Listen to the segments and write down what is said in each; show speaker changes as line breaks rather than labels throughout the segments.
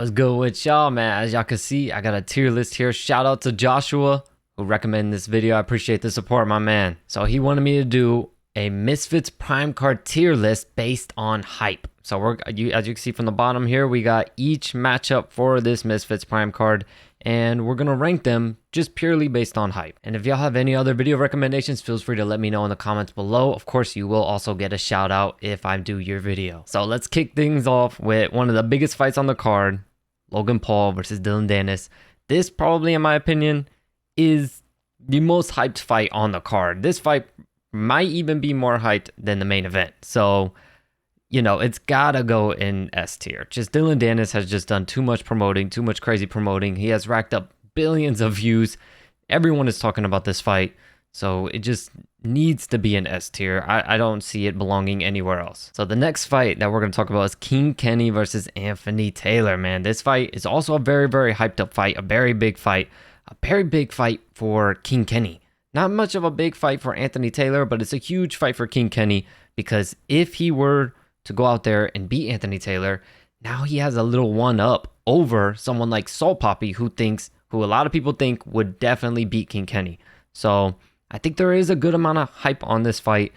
What's good with y'all, man? As y'all can see, I got a tier list here. Shout out to Joshua who recommended this video. I appreciate the support, my man. So he wanted me to do a Misfits Prime Card tier list based on hype. So as you can see from the bottom here, we got each matchup for this Misfits Prime Card, and we're gonna rank them just purely based on hype. And if y'all have any other video recommendations, feel free to let me know in the comments below. Of course, you will also get a shout out if I do your video. So let's kick things off with one of the biggest fights on the card. Logan Paul versus Dillon Danis. This probably, in my opinion, is the most hyped fight on the card. This fight might even be more hyped than the main event. So, you know, it's gotta go in S tier. Just Dillon Danis has just done too much promoting, too much crazy promoting. He has racked up billions of views. Everyone is talking about this fight. So it just needs to be an S tier. I don't see it belonging anywhere else. So the next fight that we're going to talk about is King Kenny versus Anthony Taylor, man. This fight is also a very, very hyped up fight, a very big fight. A very big fight for King Kenny. Not much of a big fight for Anthony Taylor, but it's a huge fight for King Kenny because if he were to go out there and beat Anthony Taylor, now he has a little one up over someone like Salt Poppy who a lot of people think would definitely beat King Kenny. So I think there is a good amount of hype on this fight.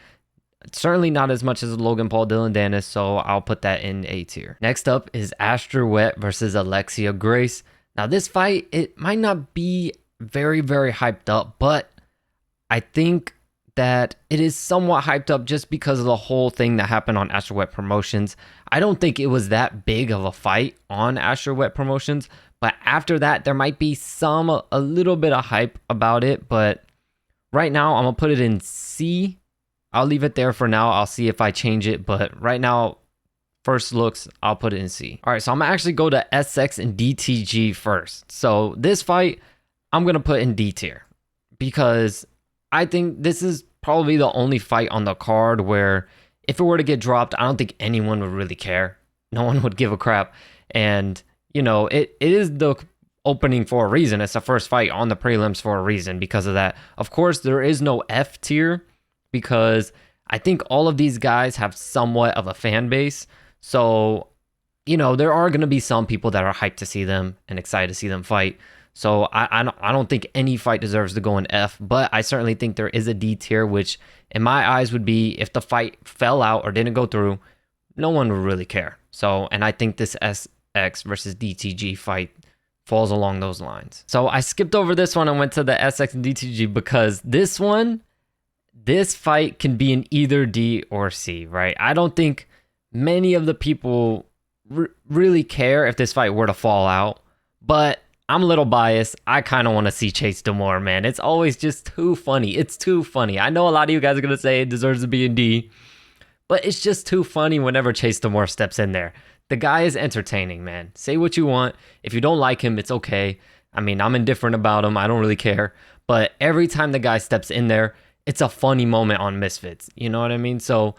Certainly not as much as Logan Paul, Dillon Danis, so I'll put that in A tier. Next up is Astra Wet versus Alexia Grace. Now this fight, it might not be very, very hyped up, but I think that it is somewhat hyped up just because of the whole thing that happened on Astra Wet Promotions. I don't think it was that big of a fight on Astra Wet Promotions, but after that, there might be a little bit of hype about it, but right now, I'm going to put it in C. I'll leave it there for now. I'll see if I change it. But right now, first looks, I'll put it in C. All right, so I'm going to actually go to SX and DTG first. So this fight, I'm going to put in D tier. Because I think this is probably the only fight on the card where if it were to get dropped, I don't think anyone would really care. No one would give a crap. And, you know, it is the opening for a reason. It's the first fight on the prelims for a reason because of that. Of course, there is no F tier because I think all of these guys have somewhat of a fan base. So, you know, there are going to be some people that are hyped to see them and excited to see them fight. So I don't think any fight deserves to go in F, but I certainly think there is a D tier, which in my eyes would be if the fight fell out or didn't go through, no one would really care. So, and I think this SX versus DTG fight falls along those lines. So I skipped over this one and went to the SX and DTG because this fight can be in either D or C, right? I don't think many of the people really care if this fight were to fall out, but I'm a little biased. I kind of want to see Chase Demore, man. It's always just too funny. It's too funny. I know a lot of you guys are going to say it deserves to be in D, but it's just too funny whenever Chase Demore steps in there. The guy is entertaining, man. Say what you want. If you don't like him, it's okay. I mean, I'm indifferent about him. I don't really care. But every time the guy steps in there, it's a funny moment on Misfits. You know what I mean? So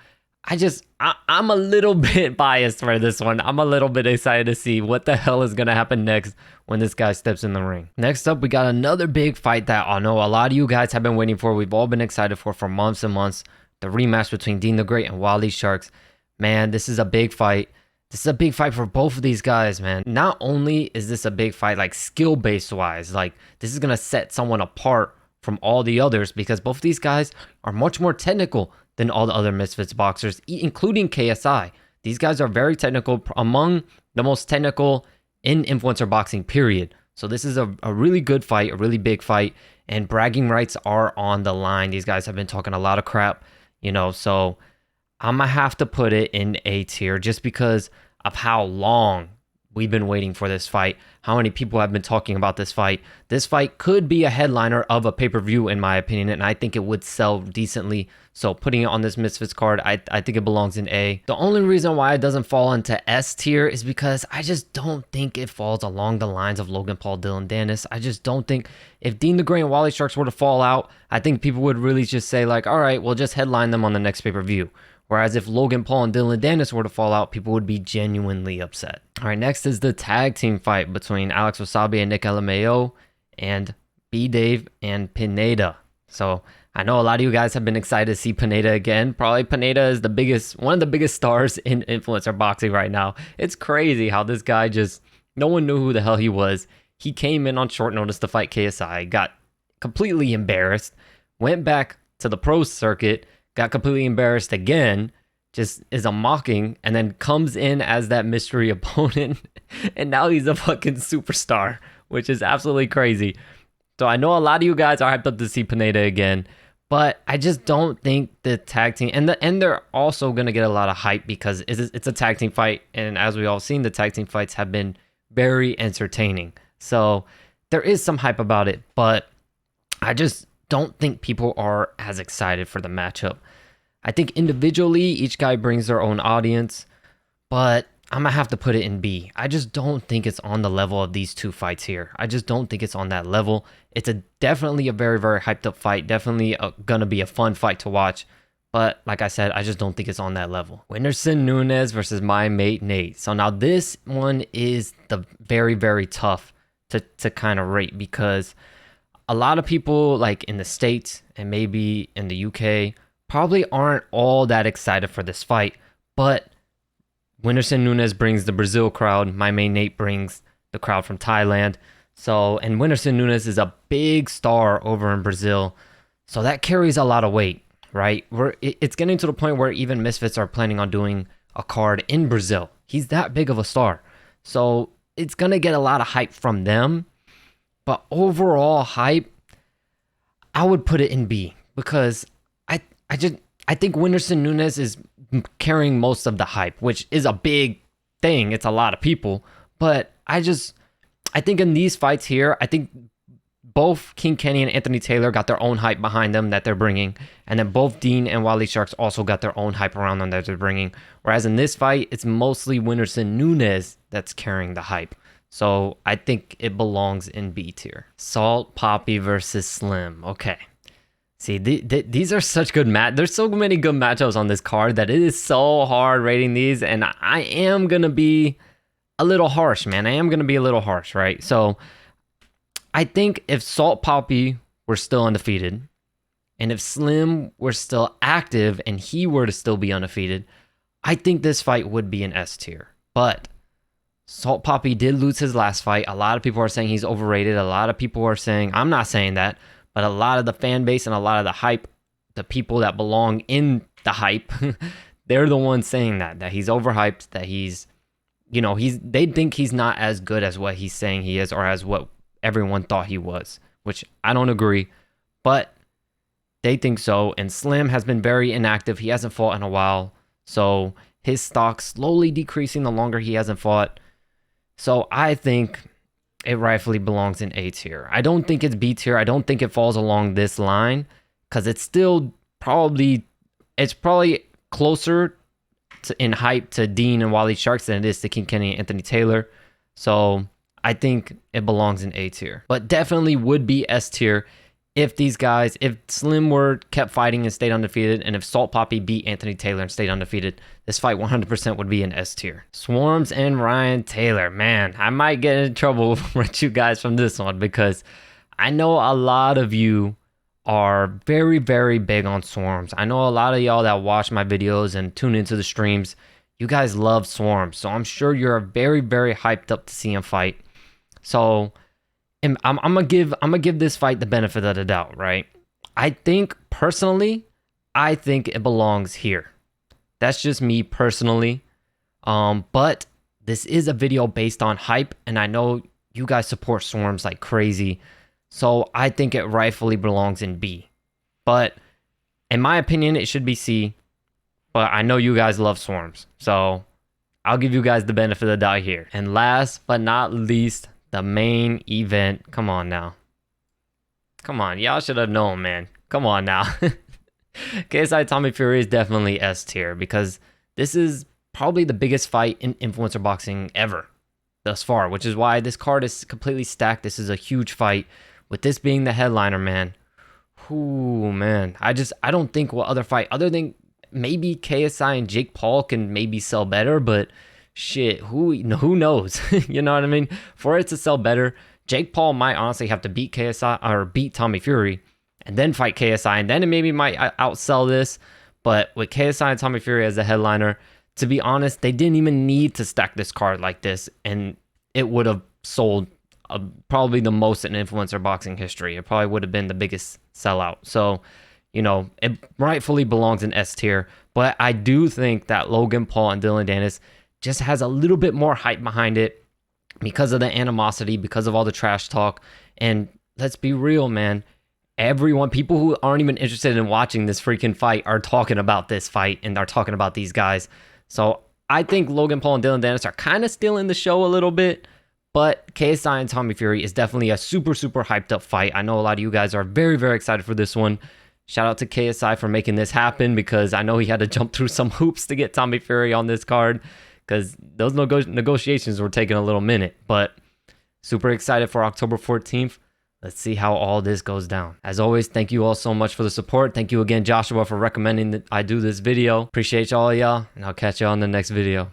I'm a little bit biased for this one. I'm a little bit excited to see what the hell is going to happen next when this guy steps in the ring. Next up, we got another big fight that I know a lot of you guys have been waiting for. We've all been excited for months and months. The rematch between Dean the Great and Wally Sharks. Man, this is a big fight. This is a big fight for both of these guys, man. Not only is this a big fight, like skill-based wise, like this is going to set someone apart from all the others because both of these guys are much more technical than all the other Misfits boxers, including KSI. These guys are very technical, among the most technical in influencer boxing, period. So this is a really good fight, a really big fight, and bragging rights are on the line. These guys have been talking a lot of crap, you know, so I'm going to have to put it in A tier just because of how long we've been waiting for this fight, how many people have been talking about this fight. This fight could be a headliner of a pay-per-view, in my opinion, and I think it would sell decently. So putting it on this Misfits card, I think it belongs in A. The only reason why it doesn't fall into S tier is because I just don't think it falls along the lines of Logan Paul, Dillon Danis. I just don't think if Dean the Great and Wally Sharks were to fall out, I think people would really just say like, all right, we'll just headline them on the next pay-per-view. Whereas if Logan Paul and Dillon Danis were to fall out, people would be genuinely upset. All right, next is the tag team fight between Alex Wasabi and Nick LMAO and B-Dave and Pineda. So I know a lot of you guys have been excited to see Pineda again. Probably Pineda is one of the biggest stars in influencer boxing right now. It's crazy how this guy just No one knew who the hell he was. He came in on short notice to fight KSI, got completely embarrassed, went back to the pro circuit, got completely embarrassed again, just is a mocking, and then comes in as that mystery opponent, and now he's a fucking superstar, which is absolutely crazy. So I know a lot of you guys are hyped up to see Pineda again, but I just don't think the tag team, and they're also gonna get a lot of hype because it's a tag team fight, and as we all seen, the tag team fights have been very entertaining. So there is some hype about it, but I just don't think people are as excited for the matchup. I think individually, each guy brings their own audience, but I'm gonna have to put it in B. I just don't think it's on the level of these two fights here. I just don't think it's on that level. It's definitely a very, very hyped up fight. Definitely gonna be a fun fight to watch. But like I said, I just don't think it's on that level. Whindersson Nunes versus my mate Nate. So now this one is the very, very tough to kind of rate because a lot of people like in the States and maybe in the UK probably aren't all that excited for this fight. But Whindersson Nunes brings the Brazil crowd. My main Nate brings the crowd from Thailand. So, and Whindersson Nunes is a big star over in Brazil. So that carries a lot of weight, right? It's getting to the point where even Misfits are planning on doing a card in Brazil. He's that big of a star. So it's going to get a lot of hype from them. But overall hype, I would put it in B because I think Whindersson Nunes is carrying most of the hype, which is a big thing. It's a lot of people. But I think in these fights here, I think both King Kenny and Anthony Taylor got their own hype behind them that they're bringing. And then both Dean and Wally Sharks also got their own hype around them that they're bringing. Whereas in this fight, it's mostly Whindersson Nunes that's carrying the hype. So I think it belongs in B tier. Salt Poppy versus Slim. Okay. See, these are such good there's so many good matchups on this card that it is so hard rating these. And I am going to be a little harsh, man. I am going to be a little harsh, right? So I think if Salt Poppy were still undefeated, and if Slim were still active and he were to still be undefeated, I think this fight would be an S tier. But Salt Poppy did lose his last fight. A lot of people are saying he's overrated. A lot of people are saying, I'm not saying that, but a lot of the fan base and a lot of the hype, the people that belong in the hype, they're the ones saying that he's overhyped, that he's, they think he's not as good as what he's saying he is or as what everyone thought he was, which I don't agree, but they think so. And Slim has been very inactive. He hasn't fought in a while. So his stock slowly decreasing the longer he hasn't fought. So I think it rightfully belongs in A tier. I don't think it's B tier. I don't think it falls along this line because it's still probably closer in hype to Dean and Wally Sharks than it is to King Kenny and Anthony Taylor. So I think it belongs in A tier, but definitely would be S tier if Slim were kept fighting and stayed undefeated, and if Salt Poppy beat Anthony Taylor and stayed undefeated, this fight 100% would be an S tier. Swarms and Ryan Taylor. Man, I might get in trouble with you guys from this one because I know a lot of you are very, very big on Swarms. I know a lot of y'all that watch my videos and tune into the streams, you guys love Swarms. So I'm sure you're very, very hyped up to see him fight. So I'm gonna give this fight the benefit of the doubt, right? I think it belongs here. That's just me personally. But this is a video based on hype, and I know you guys support Swarms like crazy. So I think it rightfully belongs in B. But in my opinion, it should be C. But I know you guys love Swarms. So I'll give you guys the benefit of the doubt here. And last but not least, the main event. Come on now. Come on. Y'all should have known, man. Come on now. KSI Tommy Fury is definitely S tier because this is probably the biggest fight in influencer boxing ever thus far, which is why this card is completely stacked. This is a huge fight. With this being the headliner, man. Ooh, man. I don't think what other fight, other than maybe KSI and Jake Paul can maybe sell better, but shit, who knows? You know what I mean? For it to sell better, Jake Paul might honestly have to beat KSI or beat Tommy Fury and then fight KSI, and then it maybe might outsell this. But with KSI and Tommy Fury as the headliner, to be honest, they didn't even need to stack this card like this. And it would have sold probably the most in influencer boxing history. It probably would have been the biggest sellout. So, you know, it rightfully belongs in S tier. But I do think that Logan Paul and Dylan Dennis just has a little bit more hype behind it because of the animosity, because of all the trash talk. And let's be real, man. Everyone, people who aren't even interested in watching this freaking fight are talking about this fight and are talking about these guys. So I think Logan Paul and Dylan Dennis are kind of stealing the show a little bit. But KSI and Tommy Fury is definitely a super, super hyped up fight. I know a lot of you guys are very, very excited for this one. Shout out to KSI for making this happen, because I know he had to jump through some hoops to get Tommy Fury on this card, because those negotiations were taking a little minute. But super excited for October 14th. Let's see how all this goes down. As always, thank you all so much for the support. Thank you again, Joshua, for recommending that I do this video. Appreciate all y'all, and I'll catch y'all in the next video.